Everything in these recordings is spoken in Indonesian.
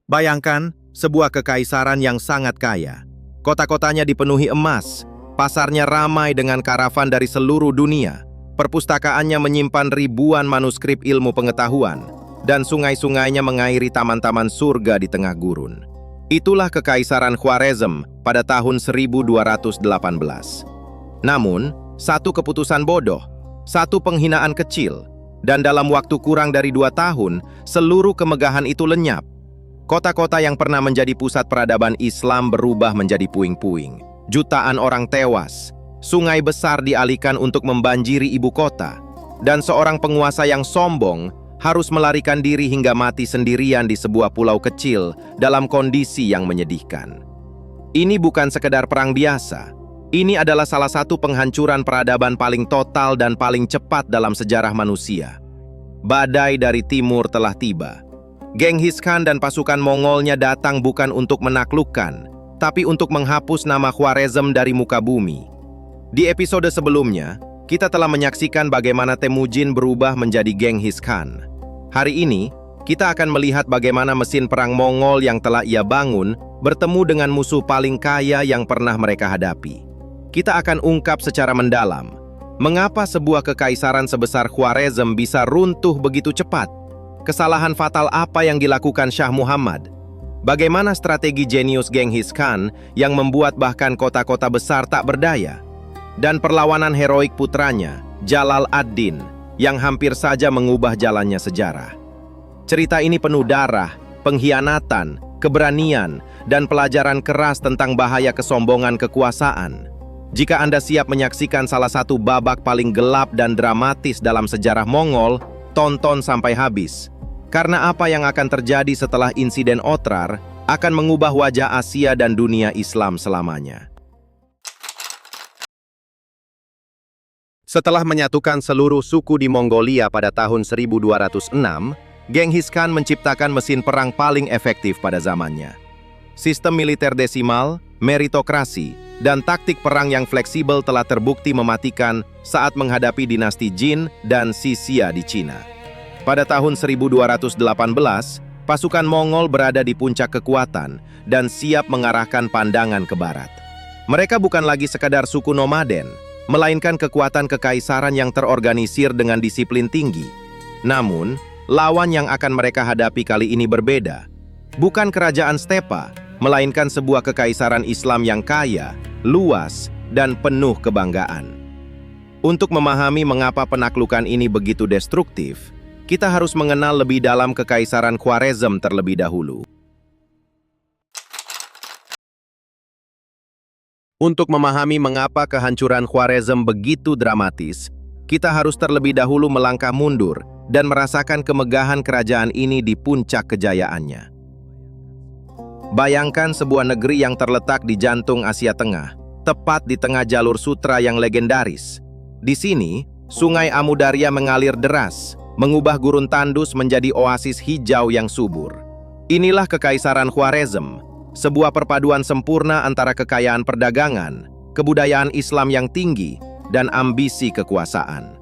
Bayangkan sebuah kekaisaran yang sangat kaya. Kota-kotanya dipenuhi emas, pasarnya ramai dengan karavan dari seluruh dunia, perpustakaannya menyimpan ribuan manuskrip ilmu pengetahuan, dan sungai-sungainya mengairi taman-taman surga di tengah gurun. Itulah kekaisaran Khwarezm pada tahun 1218. Namun, satu keputusan bodoh, satu penghinaan kecil, dan dalam waktu kurang dari 2 tahun, seluruh kemegahan itu lenyap. Kota-kota yang pernah menjadi pusat peradaban Islam berubah menjadi puing-puing. Jutaan orang tewas, sungai besar dialihkan untuk membanjiri ibu kota, dan seorang penguasa yang sombong harus melarikan diri hingga mati sendirian di sebuah pulau kecil dalam kondisi yang menyedihkan. Ini bukan sekedar perang biasa. Ini adalah salah satu penghancuran peradaban paling total dan paling cepat dalam sejarah manusia. Badai dari timur telah tiba. Genghis Khan dan pasukan Mongolnya datang bukan untuk menaklukkan, tapi untuk menghapus nama Khwarezm dari muka bumi. Di episode sebelumnya, kita telah menyaksikan bagaimana Temujin berubah menjadi Genghis Khan. Hari ini, kita akan melihat bagaimana mesin perang Mongol yang telah ia bangun bertemu dengan musuh paling kaya yang pernah mereka hadapi. Kita akan ungkap secara mendalam, mengapa sebuah kekaisaran sebesar Khwarezm bisa runtuh begitu cepat? Kesalahan fatal apa yang dilakukan Shah Muhammad? Bagaimana strategi jenius Genghis Khan yang membuat bahkan kota-kota besar tak berdaya? Dan perlawanan heroik putranya, Jalal ad-Din, yang hampir saja mengubah jalannya sejarah. Cerita ini penuh darah, pengkhianatan, keberanian, dan pelajaran keras tentang bahaya kesombongan kekuasaan. Jika Anda siap menyaksikan salah satu babak paling gelap dan dramatis dalam sejarah Mongol, tonton sampai habis. Karena apa yang akan terjadi setelah insiden Otrar akan mengubah wajah Asia dan dunia Islam selamanya. Setelah menyatukan seluruh suku di Mongolia pada tahun 1206, Genghis Khan menciptakan mesin perang paling efektif pada zamannya. Sistem militer desimal, meritokrasi, dan taktik perang yang fleksibel telah terbukti mematikan saat menghadapi dinasti Jin dan Sisia di Cina. Pada tahun 1218, pasukan Mongol berada di puncak kekuatan dan siap mengarahkan pandangan ke barat. Mereka bukan lagi sekadar suku nomaden, melainkan kekuatan kekaisaran yang terorganisir dengan disiplin tinggi. Namun, lawan yang akan mereka hadapi kali ini berbeda. Bukan kerajaan stepa, melainkan sebuah kekaisaran Islam yang kaya, luas, dan penuh kebanggaan. Untuk memahami mengapa penaklukan ini begitu destruktif, kita harus mengenal lebih dalam kekaisaran Khwarezm terlebih dahulu. Untuk memahami mengapa kehancuran Khwarezm begitu dramatis, kita harus terlebih dahulu melangkah mundur dan merasakan kemegahan kerajaan ini di puncak kejayaannya. Bayangkan sebuah negeri yang terletak di jantung Asia Tengah, tepat di tengah jalur sutra yang legendaris. Di sini, Sungai Amudarya mengalir deras, mengubah gurun tandus menjadi oasis hijau yang subur. Inilah Kekaisaran Khwarezm, sebuah perpaduan sempurna antara kekayaan perdagangan, kebudayaan Islam yang tinggi, dan ambisi kekuasaan.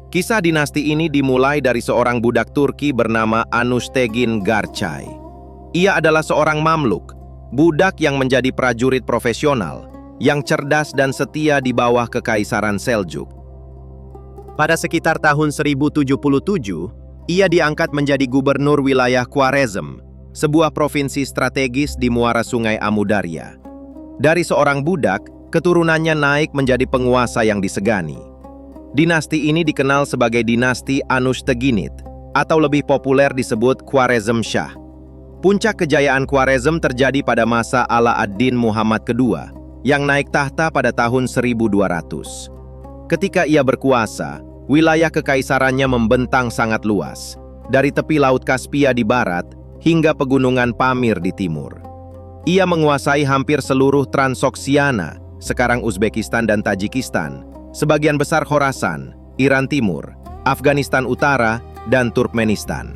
Kisah dinasti ini dimulai dari seorang budak Turki bernama Anustegin Garcay. Ia adalah seorang Mamluk, budak yang menjadi prajurit profesional, yang cerdas dan setia di bawah Kekaisaran Seljuk. Pada sekitar tahun 1077, ia diangkat menjadi gubernur wilayah Khwarezm, sebuah provinsi strategis di muara Sungai Amudarya. Dari seorang budak, keturunannya naik menjadi penguasa yang disegani. Dinasti ini dikenal sebagai dinasti Anushteginit, atau lebih populer disebut Khwarezm Shah. Puncak kejayaan Khwarezm terjadi pada masa Ala ad-Din Muhammad II, yang naik tahta pada tahun 1200. Ketika ia berkuasa, wilayah kekaisarannya membentang sangat luas, dari tepi Laut Kaspia di barat hingga pegunungan Pamir di timur. Ia menguasai hampir seluruh Transoksiana, sekarang Uzbekistan dan Tajikistan, sebagian besar Khorasan, Iran Timur, Afghanistan Utara, dan Turkmenistan.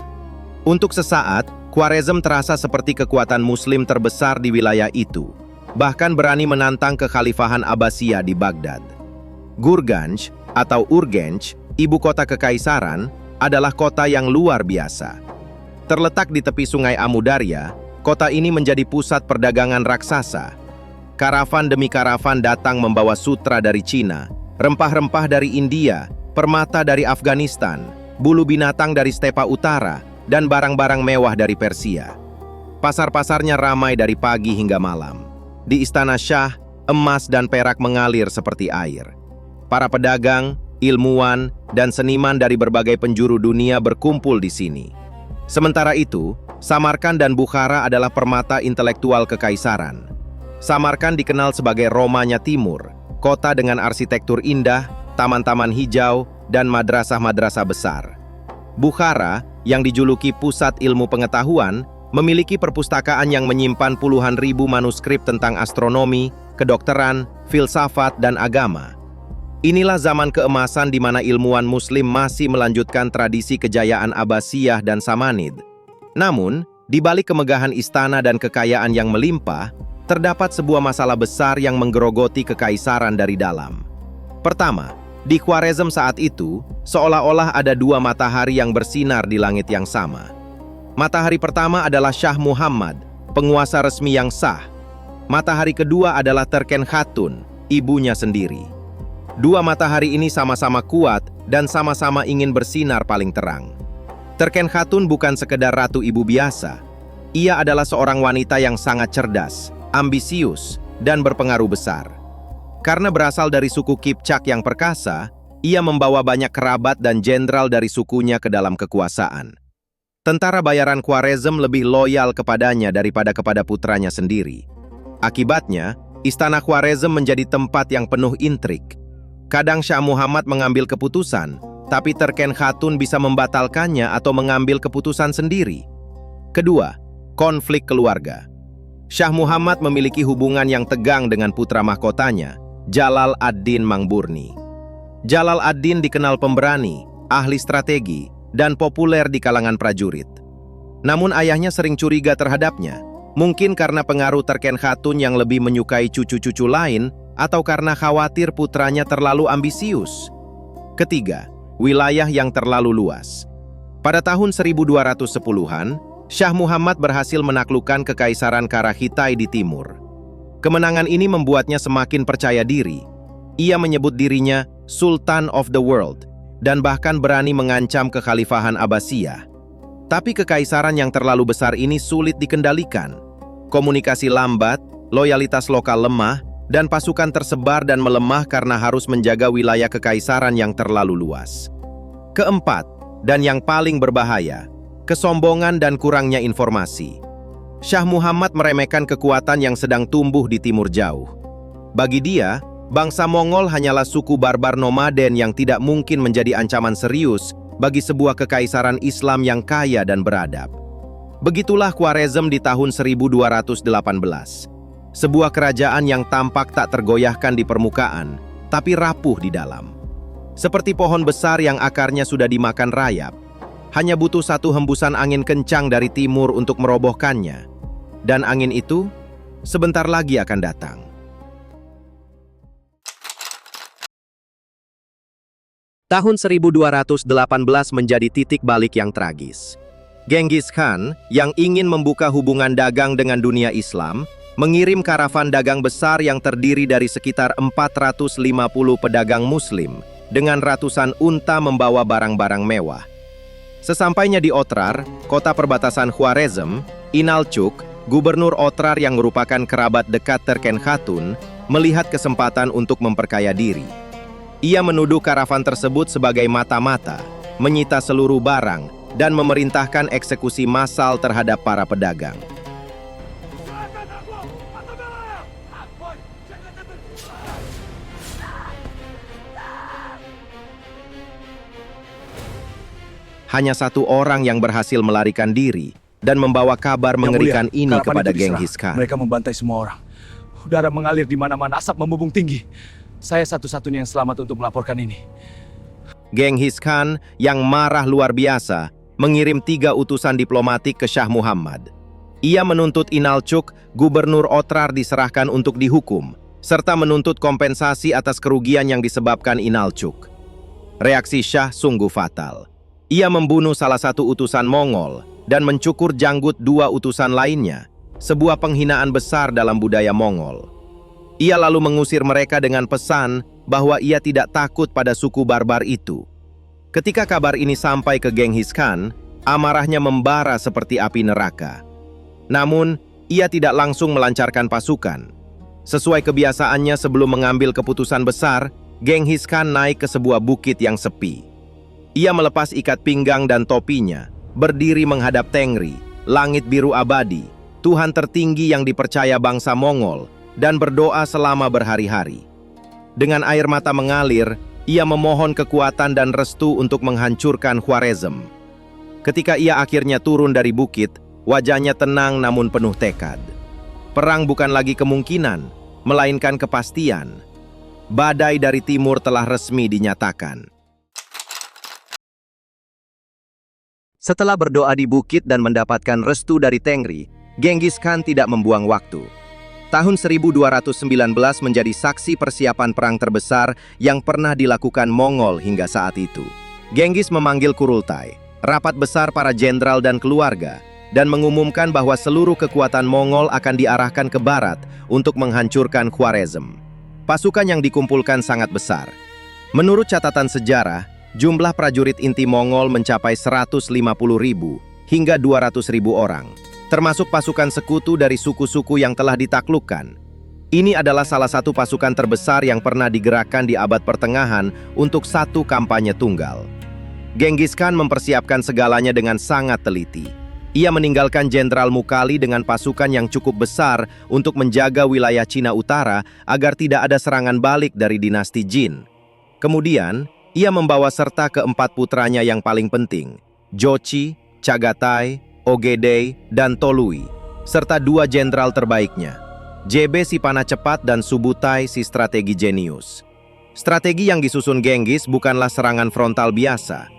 Untuk sesaat, Khwarezm terasa seperti kekuatan Muslim terbesar di wilayah itu, bahkan berani menantang kekhalifahan Abbasiyah di Baghdad. Gurganj atau Urgench, ibu kota kekaisaran, adalah kota yang luar biasa. Terletak di tepi Sungai Amudarya, Kota ini menjadi pusat perdagangan raksasa. Karavan demi karavan datang membawa sutra dari Cina, rempah-rempah dari India, permata dari Afghanistan, bulu binatang dari Stepa Utara, dan barang-barang mewah dari Persia. Pasar-pasarnya ramai dari pagi hingga malam. Di Istana Syah, emas dan perak mengalir seperti air. Para pedagang, ilmuwan, dan seniman dari berbagai penjuru dunia berkumpul di sini. Sementara itu, Samarkand dan Bukhara adalah permata intelektual kekaisaran. Samarkand dikenal sebagai Romanya Timur, kota dengan arsitektur indah, taman-taman hijau, dan madrasah-madrasah besar. Bukhara, yang dijuluki pusat ilmu pengetahuan, memiliki perpustakaan yang menyimpan puluhan ribu manuskrip tentang astronomi, kedokteran, filsafat, dan agama. Inilah zaman keemasan di mana ilmuwan Muslim masih melanjutkan tradisi kejayaan Abbasiyah dan Samanid. Namun, di balik kemegahan istana dan kekayaan yang melimpah, terdapat sebuah masalah besar yang menggerogoti kekaisaran dari dalam. Pertama, di Khwarezm saat itu, seolah-olah ada dua matahari yang bersinar di langit yang sama. Matahari pertama adalah Shah Muhammad, penguasa resmi yang sah. Matahari kedua adalah Terken Khatun, ibunya sendiri. Dua matahari ini sama-sama kuat dan sama-sama ingin bersinar paling terang. Terken Khatun bukan sekedar ratu ibu biasa. Ia adalah seorang wanita yang sangat cerdas, ambisius, dan berpengaruh besar. Karena berasal dari suku Kipchak yang perkasa, ia membawa banyak kerabat dan jenderal dari sukunya ke dalam kekuasaan. Tentara bayaran Khwarezm lebih loyal kepadanya daripada kepada putranya sendiri. Akibatnya, istana Khwarezm menjadi tempat yang penuh intrik. Kadang Shah Muhammad mengambil keputusan, tapi Terken Khatun bisa membatalkannya atau mengambil keputusan sendiri. Kedua, konflik keluarga. Shah Muhammad memiliki hubungan yang tegang dengan putra mahkotanya, Jalal ad-Din Mangburni. Jalal ad-Din dikenal pemberani, ahli strategi, dan populer di kalangan prajurit. Namun ayahnya sering curiga terhadapnya, mungkin karena pengaruh Terken Khatun yang lebih menyukai cucu-cucu lain, atau karena khawatir putranya terlalu ambisius. Ketiga, wilayah yang terlalu luas. Pada tahun 1210-an, Shah Muhammad berhasil menaklukkan Kekaisaran Karahitai di timur. Kemenangan ini membuatnya semakin percaya diri. Ia menyebut dirinya Sultan of the World, dan bahkan berani mengancam kekhalifahan Abbasiyah. Tapi kekaisaran yang terlalu besar ini sulit dikendalikan. Komunikasi lambat, loyalitas lokal lemah, dan pasukan tersebar dan melemah karena harus menjaga wilayah kekaisaran yang terlalu luas. Keempat, dan yang paling berbahaya, kesombongan dan kurangnya informasi. Shah Muhammad meremehkan kekuatan yang sedang tumbuh di timur jauh. Bagi dia, bangsa Mongol hanyalah suku barbar nomaden yang tidak mungkin menjadi ancaman serius bagi sebuah kekaisaran Islam yang kaya dan beradab. Begitulah Khwarezm di tahun 1218. Sebuah kerajaan yang tampak tak tergoyahkan di permukaan, tapi rapuh di dalam. Seperti pohon besar yang akarnya sudah dimakan rayap, hanya butuh satu hembusan angin kencang dari timur untuk merobohkannya. Dan angin itu sebentar lagi akan datang. Tahun 1218 menjadi titik balik yang tragis. Genghis Khan, yang ingin membuka hubungan dagang dengan dunia Islam, mengirim karavan dagang besar yang terdiri dari sekitar 450 pedagang Muslim dengan ratusan unta membawa barang-barang mewah. Sesampainya di Otrar, kota perbatasan Khwarezm, Inalchuk, gubernur Otrar yang merupakan kerabat dekat Terken Khatun, melihat kesempatan untuk memperkaya diri. Ia menuduh karavan tersebut sebagai mata-mata, menyita seluruh barang, dan memerintahkan eksekusi massal terhadap para pedagang. Hanya satu orang yang berhasil melarikan diri dan membawa kabar mengerikan ini kepada Genghis Khan. Mereka membantai semua orang. Udara mengalir di mana-mana, asap membumbung tinggi. Saya satu-satunya yang selamat untuk melaporkan ini. Genghis Khan yang marah luar biasa mengirim 3 utusan diplomatik ke Shah Muhammad. Ia menuntut Inalchuk, gubernur Otrar, diserahkan untuk dihukum, serta menuntut kompensasi atas kerugian yang disebabkan Inalchuk. Reaksi Shah sungguh fatal. Ia membunuh salah satu utusan Mongol dan mencukur janggut 2 utusan lainnya, sebuah penghinaan besar dalam budaya Mongol. Ia lalu mengusir mereka dengan pesan bahwa ia tidak takut pada suku barbar itu. Ketika kabar ini sampai ke Genghis Khan, amarahnya membara seperti api neraka. Namun, ia tidak langsung melancarkan pasukan. Sesuai kebiasaannya sebelum mengambil keputusan besar, Genghis Khan naik ke sebuah bukit yang sepi. Ia melepas ikat pinggang dan topinya, berdiri menghadap Tengri, langit biru abadi, Tuhan tertinggi yang dipercaya bangsa Mongol, dan berdoa selama berhari-hari. Dengan air mata mengalir, ia memohon kekuatan dan restu untuk menghancurkan Khwarezm. Ketika ia akhirnya turun dari bukit, wajahnya tenang namun penuh tekad. Perang bukan lagi kemungkinan, melainkan kepastian. Badai dari timur telah resmi dinyatakan. Setelah berdoa di bukit dan mendapatkan restu dari Tengri, Genghis Khan tidak membuang waktu. Tahun 1219 menjadi saksi persiapan perang terbesar yang pernah dilakukan Mongol hingga saat itu. Genghis memanggil Kurultai, rapat besar para jenderal dan keluarga, dan mengumumkan bahwa seluruh kekuatan Mongol akan diarahkan ke barat untuk menghancurkan Khwarezm. Pasukan yang dikumpulkan sangat besar. Menurut catatan sejarah, jumlah prajurit inti Mongol mencapai 150.000 hingga 200.000 orang. Termasuk pasukan sekutu dari suku-suku yang telah ditaklukkan. Ini adalah salah satu pasukan terbesar yang pernah digerakkan di abad pertengahan untuk satu kampanye tunggal. Genghis Khan mempersiapkan segalanya dengan sangat teliti. Ia meninggalkan Jenderal Mukhali dengan pasukan yang cukup besar untuk menjaga wilayah Cina Utara agar tidak ada serangan balik dari dinasti Jin. Kemudian, ia membawa serta keempat putranya yang paling penting, Jochi, Chagatai, Ogedei, dan Tolui, serta dua jenderal terbaiknya, JB si panah cepat dan Subutai si strategi jenius. Strategi yang disusun Genghis bukanlah serangan frontal biasa.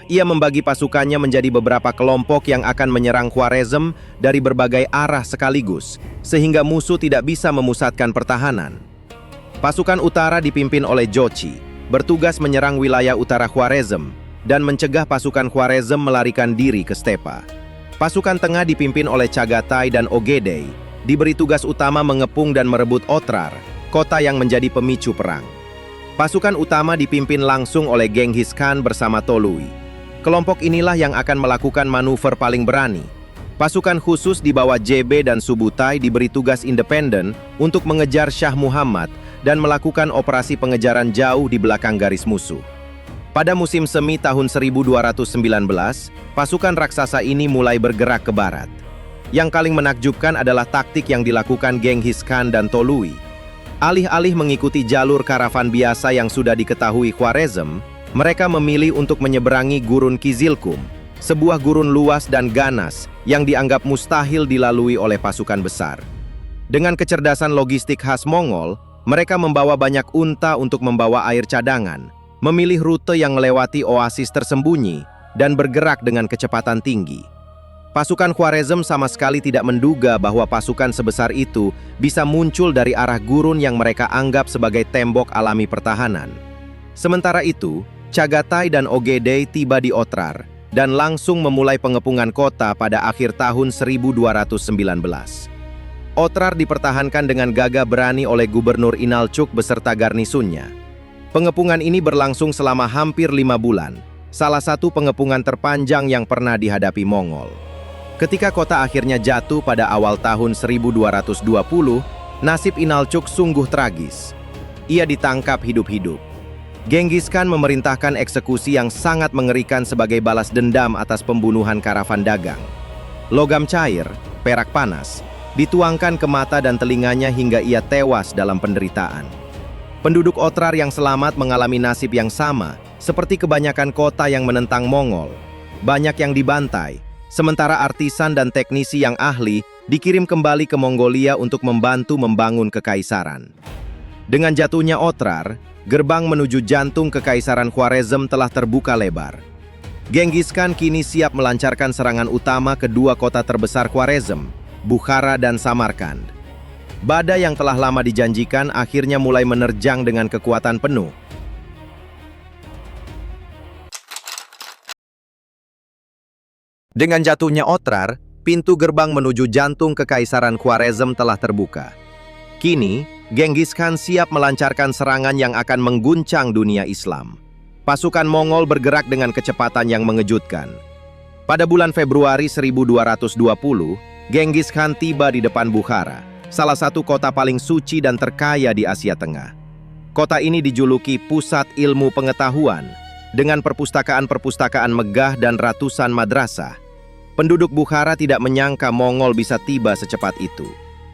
Ia membagi pasukannya menjadi beberapa kelompok yang akan menyerang Khwarezm dari berbagai arah sekaligus, sehingga musuh tidak bisa memusatkan pertahanan. Pasukan utara dipimpin oleh Jochi, bertugas menyerang wilayah utara Khwarezm dan mencegah pasukan Khwarezm melarikan diri ke stepa. Pasukan tengah dipimpin oleh Chagatai dan Ogedei, diberi tugas utama mengepung dan merebut Otrar, kota yang menjadi pemicu perang. Pasukan utama dipimpin langsung oleh Genghis Khan bersama Tolui. Kelompok inilah yang akan melakukan manuver paling berani. Pasukan khusus di bawah JB dan Subutai diberi tugas independen untuk mengejar Shah Muhammad dan melakukan operasi pengejaran jauh di belakang garis musuh. Pada musim semi tahun 1219, pasukan raksasa ini mulai bergerak ke barat. Yang paling menakjubkan adalah taktik yang dilakukan Genghis Khan dan Tolui. Alih-alih mengikuti jalur karavan biasa yang sudah diketahui Khwarezm, mereka memilih untuk menyeberangi Gurun Kizilkum, sebuah gurun luas dan ganas yang dianggap mustahil dilalui oleh pasukan besar. Dengan kecerdasan logistik khas Mongol, mereka membawa banyak unta untuk membawa air cadangan, memilih rute yang melewati oasis tersembunyi, dan bergerak dengan kecepatan tinggi. Pasukan Khwarezm sama sekali tidak menduga bahwa pasukan sebesar itu bisa muncul dari arah gurun yang mereka anggap sebagai tembok alami pertahanan. Sementara itu, Chagatai dan Ogedei tiba di Otrar dan langsung memulai pengepungan kota pada akhir tahun 1219. Otrar dipertahankan dengan gagah berani oleh Gubernur Inalchuk beserta garnisonnya. Pengepungan ini berlangsung selama hampir 5 bulan, salah satu pengepungan terpanjang yang pernah dihadapi Mongol. Ketika kota akhirnya jatuh pada awal tahun 1220, nasib Inalchuk sungguh tragis. Ia ditangkap hidup-hidup. Genghis Khan memerintahkan eksekusi yang sangat mengerikan sebagai balas dendam atas pembunuhan karavan dagang. Logam cair, perak panas, dituangkan ke mata dan telinganya hingga ia tewas dalam penderitaan. Penduduk Otrar yang selamat mengalami nasib yang sama, seperti kebanyakan kota yang menentang Mongol. Banyak yang dibantai, sementara artisan dan teknisi yang ahli dikirim kembali ke Mongolia untuk membantu membangun kekaisaran. Dengan jatuhnya Otrar, gerbang menuju jantung kekaisaran Khwarezm telah terbuka lebar. Genghis Khan kini siap melancarkan serangan utama ke dua kota terbesar Khwarezm, Bukhara dan Samarkand. Badai yang telah lama dijanjikan akhirnya mulai menerjang dengan kekuatan penuh. Dengan jatuhnya Otrar, pintu gerbang menuju jantung Kekaisaran Khwarezm telah terbuka. Kini, Genghis Khan siap melancarkan serangan yang akan mengguncang dunia Islam. Pasukan Mongol bergerak dengan kecepatan yang mengejutkan. Pada bulan Februari 1220, Genghis Khan tiba di depan Bukhara, salah satu kota paling suci dan terkaya di Asia Tengah. Kota ini dijuluki pusat ilmu pengetahuan, dengan perpustakaan-perpustakaan megah dan ratusan madrasah. Penduduk Bukhara tidak menyangka Mongol bisa tiba secepat itu.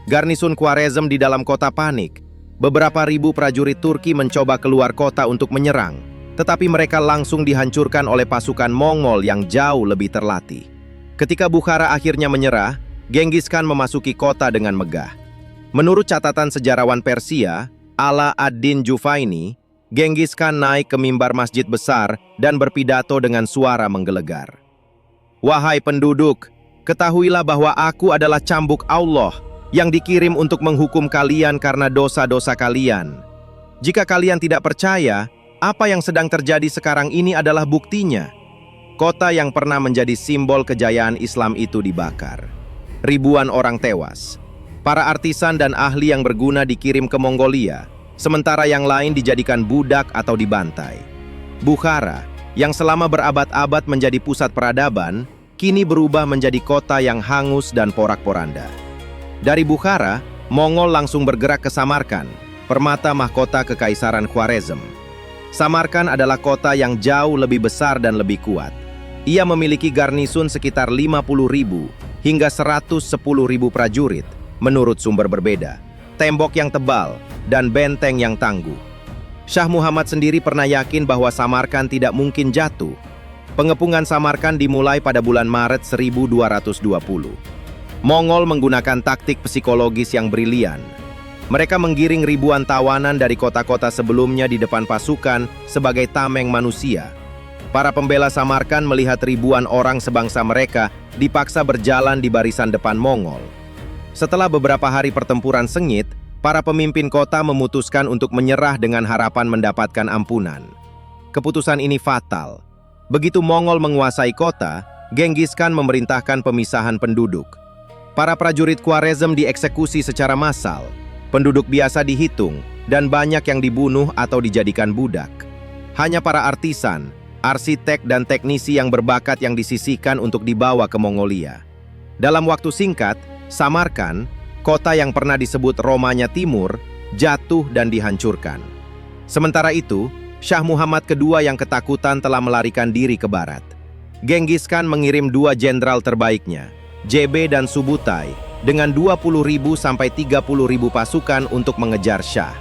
Garnisun Khwarezm di dalam kota panik. Beberapa ribu prajurit Turki mencoba keluar kota untuk menyerang, tetapi mereka langsung dihancurkan oleh pasukan Mongol yang jauh lebih terlatih. Ketika Bukhara akhirnya menyerah, Genghis Khan memasuki kota dengan megah. Menurut catatan sejarawan Persia, Ala ad-Din Juvaini, Genghis Khan naik ke mimbar masjid besar dan berpidato dengan suara menggelegar. Wahai penduduk, ketahuilah bahwa aku adalah cambuk Allah yang dikirim untuk menghukum kalian karena dosa-dosa kalian. Jika kalian tidak percaya, apa yang sedang terjadi sekarang ini adalah buktinya. Kota yang pernah menjadi simbol kejayaan Islam itu dibakar. Ribuan orang tewas. Para artisan dan ahli yang berguna dikirim ke Mongolia, sementara yang lain dijadikan budak atau dibantai. Bukhara, yang selama berabad-abad menjadi pusat peradaban, kini berubah menjadi kota yang hangus dan porak-poranda. Dari Bukhara, Mongol langsung bergerak ke Samarkand, permata mahkota Kekaisaran Khwarezm. Samarkand adalah kota yang jauh lebih besar dan lebih kuat. Ia memiliki garnisun sekitar 50.000 hingga 110.000 prajurit, menurut sumber berbeda, tembok yang tebal, dan benteng yang tangguh. Shah Muhammad sendiri pernah yakin bahwa Samarkand tidak mungkin jatuh. Pengepungan Samarkand dimulai pada bulan Maret 1220. Mongol menggunakan taktik psikologis yang brilian. Mereka menggiring ribuan tawanan dari kota-kota sebelumnya di depan pasukan sebagai tameng manusia. Para pembela Samarkand melihat ribuan orang sebangsa mereka dipaksa berjalan di barisan depan Mongol. Setelah beberapa hari pertempuran sengit, para pemimpin kota memutuskan untuk menyerah dengan harapan mendapatkan ampunan. Keputusan ini fatal. Begitu Mongol menguasai kota, Genghis Khan memerintahkan pemisahan penduduk. Para prajurit Khwarezm dieksekusi secara massal, penduduk biasa dihitung, dan banyak yang dibunuh atau dijadikan budak. Hanya para artisan, arsitek, dan teknisi yang berbakat yang disisihkan untuk dibawa ke Mongolia. Dalam waktu singkat, Samarkand, kota yang pernah disebut Romanya Timur, jatuh dan dihancurkan. Sementara itu, Shah Muhammad II yang ketakutan telah melarikan diri ke barat. Genghis Khan mengirim 2 jenderal terbaiknya, JB dan Subutai, dengan 20.000 sampai 30.000 pasukan untuk mengejar Shah.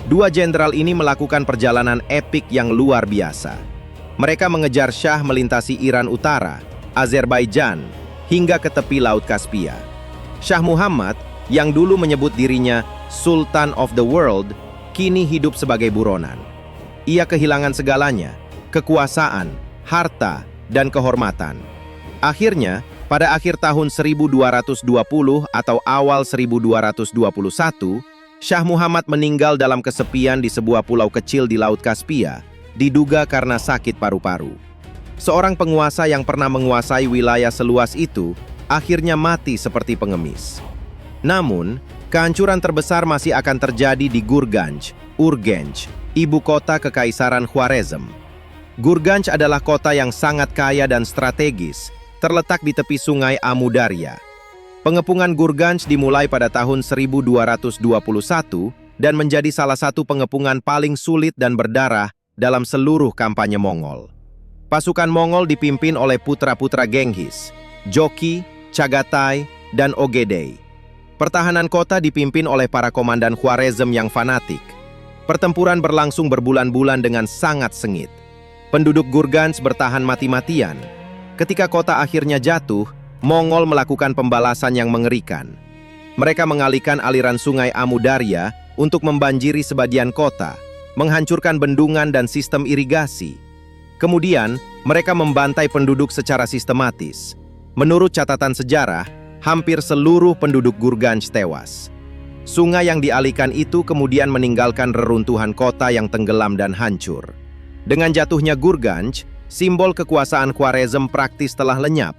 2 jenderal ini melakukan perjalanan epik yang luar biasa. Mereka mengejar Shah melintasi Iran Utara, Azerbaijan, hingga ke tepi Laut Kaspia. Shah Muhammad, yang dulu menyebut dirinya Sultan of the World, kini hidup sebagai buronan. Ia kehilangan segalanya, kekuasaan, harta, dan kehormatan. Akhirnya, pada akhir tahun 1220 atau awal 1221, Shah Muhammad meninggal dalam kesepian di sebuah pulau kecil di Laut Kaspia, diduga karena sakit paru-paru. Seorang penguasa yang pernah menguasai wilayah seluas itu, akhirnya mati seperti pengemis. Namun, kehancuran terbesar masih akan terjadi di Gurganj, Urgench, ibu kota Kekaisaran Khwarezm. Gurganj adalah kota yang sangat kaya dan strategis, terletak di tepi sungai Amu Darya. Pengepungan Gurganj dimulai pada tahun 1221 dan menjadi salah satu pengepungan paling sulit dan berdarah dalam seluruh kampanye Mongol. Pasukan Mongol dipimpin oleh putra-putra Genghis, Joki, Chagatai, dan Ogedei. Pertahanan kota dipimpin oleh para komandan Khwarezm yang fanatik. Pertempuran berlangsung berbulan-bulan dengan sangat sengit. Penduduk Gurganj bertahan mati-matian. Ketika kota akhirnya jatuh, Mongol melakukan pembalasan yang mengerikan. Mereka mengalihkan aliran sungai Amu Darya untuk membanjiri sebagian kota, menghancurkan bendungan dan sistem irigasi. Kemudian, mereka membantai penduduk secara sistematis. Menurut catatan sejarah, hampir seluruh penduduk Gurganj tewas. Sungai yang dialihkan itu kemudian meninggalkan reruntuhan kota yang tenggelam dan hancur. Dengan jatuhnya Gurganj, simbol kekuasaan Khwarezm praktis telah lenyap.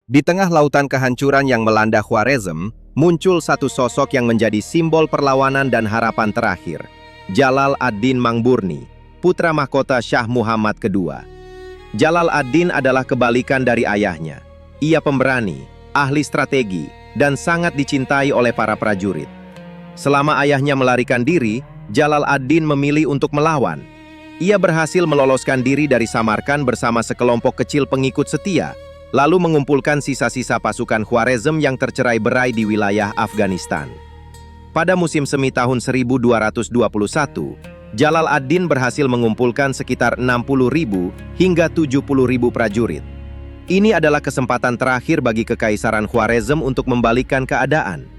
Di tengah lautan kehancuran yang melanda Khwarezm, muncul satu sosok yang menjadi simbol perlawanan dan harapan terakhir, Jalal ad-Din Mangburni, putra mahkota Syah Muhammad II. Jalal ad-Din adalah kebalikan dari ayahnya. Ia pemberani, ahli strategi, dan sangat dicintai oleh para prajurit. Selama ayahnya melarikan diri, Jalal ad-Din memilih untuk melawan. Ia berhasil meloloskan diri dari Samarkand bersama sekelompok kecil pengikut setia, lalu mengumpulkan sisa-sisa pasukan Khwarezm yang tercerai-berai di wilayah Afghanistan. Pada musim semi tahun 1221, Jalal ad-Din berhasil mengumpulkan sekitar 60.000 hingga 70.000 prajurit. Ini adalah kesempatan terakhir bagi Kekaisaran Khwarezm untuk membalikkan keadaan.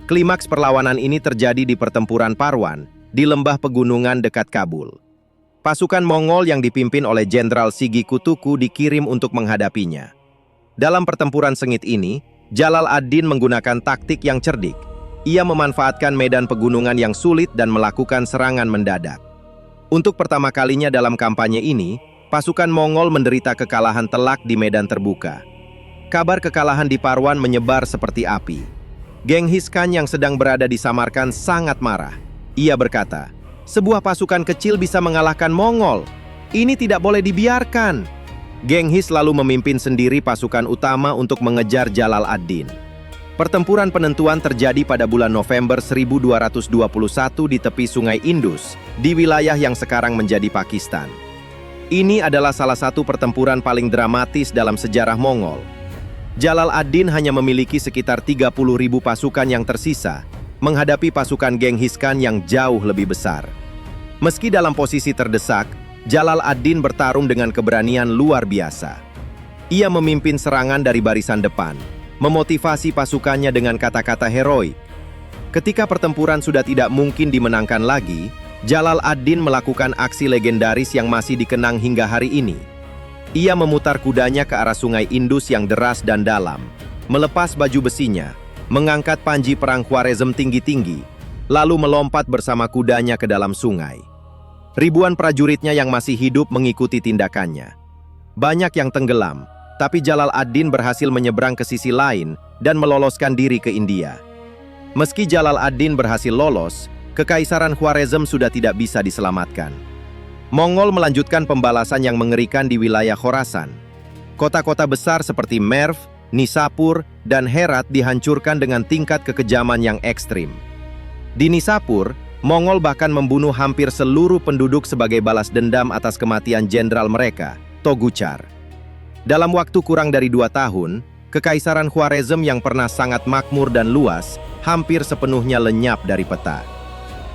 Klimaks perlawanan ini terjadi di pertempuran Parwan, di lembah pegunungan dekat Kabul. Pasukan Mongol yang dipimpin oleh Jenderal Sigi Kutuku dikirim untuk menghadapinya. Dalam pertempuran sengit ini, Jalal ad-Din menggunakan taktik yang cerdik. Ia memanfaatkan medan pegunungan yang sulit dan melakukan serangan mendadak. Untuk pertama kalinya dalam kampanye ini, pasukan Mongol menderita kekalahan telak di medan terbuka. Kabar kekalahan di Parwan menyebar seperti api. Genghis Khan yang sedang berada di Samarkand sangat marah. Ia berkata, "Sebuah pasukan kecil bisa mengalahkan Mongol. Ini tidak boleh dibiarkan." Genghis lalu memimpin sendiri pasukan utama untuk mengejar Jalal ad-Din. Pertempuran penentuan terjadi pada bulan November 1221 di tepi Sungai Indus, di wilayah yang sekarang menjadi Pakistan. Ini adalah salah satu pertempuran paling dramatis dalam sejarah Mongol. Jalal ad-Din hanya memiliki sekitar 30.000 pasukan yang tersisa, menghadapi pasukan Genghis Khan yang jauh lebih besar. Meski dalam posisi terdesak, Jalal ad-Din bertarung dengan keberanian luar biasa. Ia memimpin serangan dari barisan depan, memotivasi pasukannya dengan kata-kata heroik. Ketika pertempuran sudah tidak mungkin dimenangkan lagi, Jalal ad-Din melakukan aksi legendaris yang masih dikenang hingga hari ini. Ia memutar kudanya ke arah Sungai Indus yang deras dan dalam, melepas baju besinya, mengangkat panji perang Khwarezm tinggi-tinggi, lalu melompat bersama kudanya ke dalam sungai. Ribuan prajuritnya yang masih hidup mengikuti tindakannya. Banyak yang tenggelam, tapi Jalal ad-Din berhasil menyeberang ke sisi lain dan meloloskan diri ke India. Meski Jalal ad-Din berhasil lolos, Kekaisaran Khwarezm sudah tidak bisa diselamatkan. Mongol melanjutkan pembalasan yang mengerikan di wilayah Khorasan. Kota-kota besar seperti Merv, Nishapur, dan Herat dihancurkan dengan tingkat kekejaman yang ekstrim. Di Nishapur, Mongol bahkan membunuh hampir seluruh penduduk sebagai balas dendam atas kematian jenderal mereka, Toguchar. Dalam waktu kurang dari 2 tahun, Kekaisaran Khwarezm yang pernah sangat makmur dan luas, hampir sepenuhnya lenyap dari peta.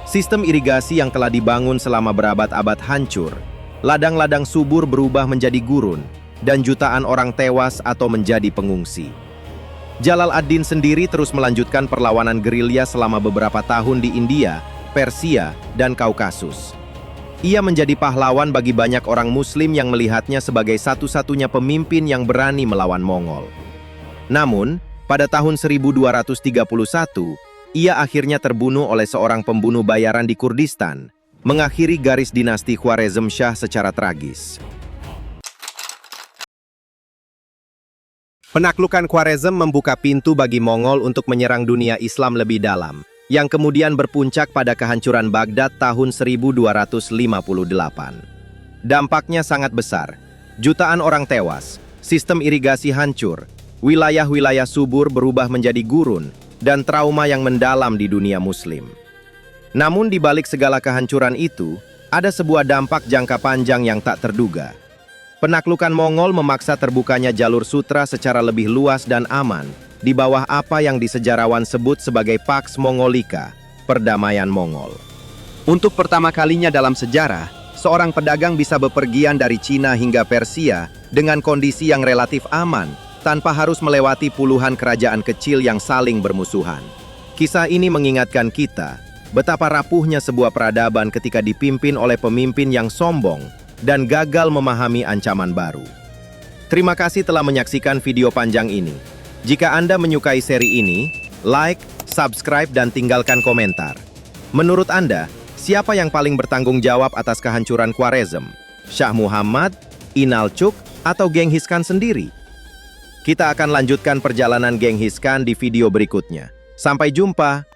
Sistem irigasi yang telah dibangun selama berabad-abad hancur, ladang-ladang subur berubah menjadi gurun, dan jutaan orang tewas atau menjadi pengungsi. Jalal ad-Din sendiri terus melanjutkan perlawanan gerilya selama beberapa tahun di India, Persia, dan Kaukasus. Ia menjadi pahlawan bagi banyak orang Muslim yang melihatnya sebagai satu-satunya pemimpin yang berani melawan Mongol. Namun, pada tahun 1231, ia akhirnya terbunuh oleh seorang pembunuh bayaran di Kurdistan, mengakhiri garis dinasti Khwarezm Shah secara tragis. Penaklukan Khwarezm membuka pintu bagi Mongol untuk menyerang dunia Islam lebih dalam, yang kemudian berpuncak pada kehancuran Baghdad tahun 1258. Dampaknya sangat besar. Jutaan orang tewas, sistem irigasi hancur, wilayah-wilayah subur berubah menjadi gurun, dan trauma yang mendalam di dunia Muslim. Namun di balik segala kehancuran itu, ada sebuah dampak jangka panjang yang tak terduga. Penaklukan Mongol memaksa terbukanya jalur sutra secara lebih luas dan aman, di bawah apa yang di sejarawan sebut sebagai Pax Mongolica, perdamaian Mongol. Untuk pertama kalinya dalam sejarah, seorang pedagang bisa bepergian dari Cina hingga Persia dengan kondisi yang relatif aman, tanpa harus melewati puluhan kerajaan kecil yang saling bermusuhan. Kisah ini mengingatkan kita betapa rapuhnya sebuah peradaban ketika dipimpin oleh pemimpin yang sombong dan gagal memahami ancaman baru. Terima kasih telah menyaksikan video panjang ini. Jika Anda menyukai seri ini, like, subscribe, dan tinggalkan komentar. Menurut Anda, siapa yang paling bertanggung jawab atas kehancuran Khwarezm? Syah Muhammad, Inalcuk, atau Genghis Khan sendiri? Kita akan lanjutkan perjalanan Genghis Khan di video berikutnya. Sampai jumpa!